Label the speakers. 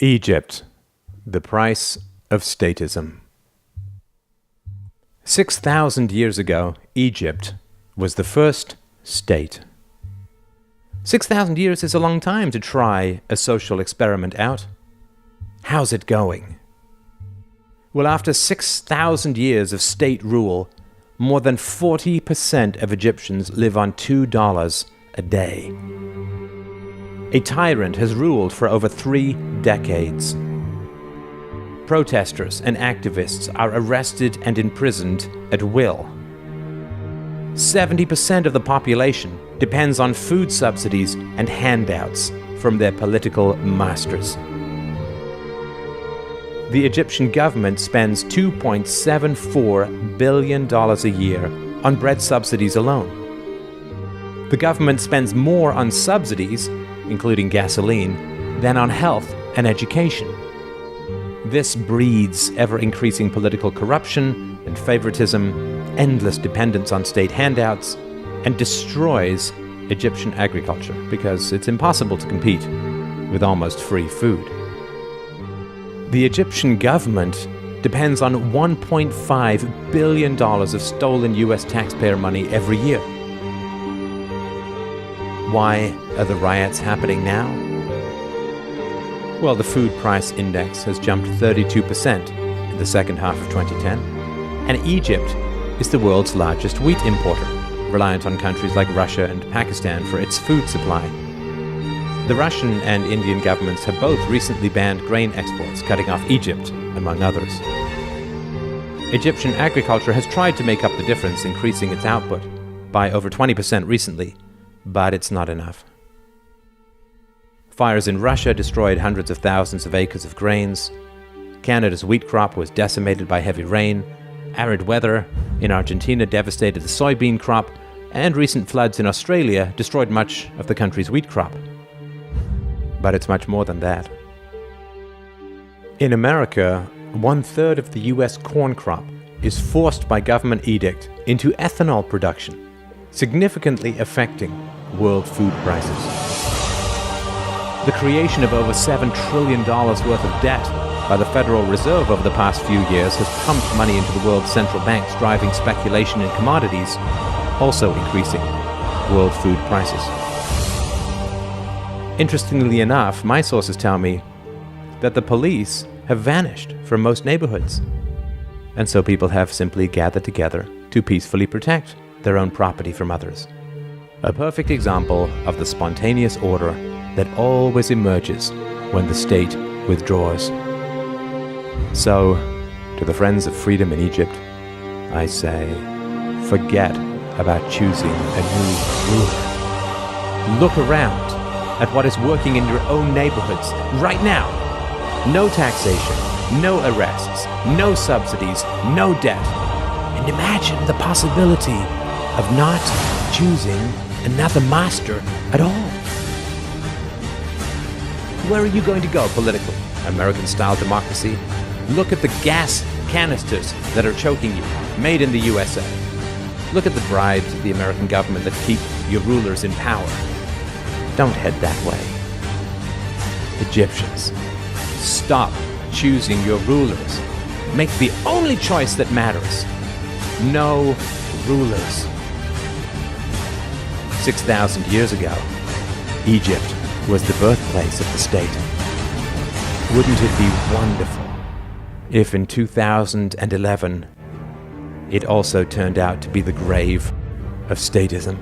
Speaker 1: Egypt, the price of statism. 6,000 years ago, Egypt was the first state. 6,000 years is a long time to try a social experiment out. How's it going? Well, after 6,000 years of state rule, more than 40% of Egyptians live on $2 a day. A tyrant has ruled for over 3 decades. Protesters and activists are arrested and imprisoned at will. 70% of the population depends on food subsidies and handouts from their political masters. The Egyptian government spends $2.74 billion a year on bread subsidies alone. The government spends more on subsidies, including gasoline, than on health and education. This breeds ever-increasing political corruption and favoritism, endless dependence on state handouts, and destroys Egyptian agriculture because it's impossible to compete with almost free food. The Egyptian government depends on $1.5 billion of stolen US taxpayer money every year. Why are the riots happening now? Well, the food price index has jumped 32% in the second half of 2010, and Egypt is the world's largest wheat importer, reliant on countries like Russia and Pakistan for its food supply. The Russian and Indian governments have both recently banned grain exports, cutting off Egypt, among others. Egyptian agriculture has tried to make up the difference, increasing its output by over 20% recently, but it's not enough. Fires in Russia destroyed hundreds of thousands of acres of grains. Canada's wheat crop was decimated by heavy rain. Arid weather in Argentina devastated the soybean crop, and recent floods in Australia destroyed much of the country's wheat crop. But it's much more than that. In America, 1/3 of the US corn crop is forced by government edict into ethanol production, significantly affecting world food prices. The creation of over $7 trillion worth of debt by the Federal Reserve over the past few years has pumped money into the world's central banks, driving speculation in commodities, also increasing world food prices. Interestingly enough, my sources tell me that the police have vanished from most neighborhoods, and so people have simply gathered together to peacefully protect their own property from others. A perfect example of the spontaneous order that always emerges when the state withdraws. So, to the friends of freedom in Egypt, I say, forget about choosing a new ruler. Look around at what is working in your own neighborhoods right now. No taxation, no arrests, no subsidies, no debt. And imagine the possibility of not choosing another master at all. Where are you going to go politically? American-style democracy? Look at the gas canisters that are choking you, made in the USA. Look at the bribes of the American government that keep your rulers in power. Don't head that way. Egyptians, stop choosing your rulers. Make the only choice that matters. No rulers. 6,000 years ago, Egypt was the birthplace of the state. Wouldn't it be wonderful if in 2011 it also turned out to be the grave of statism?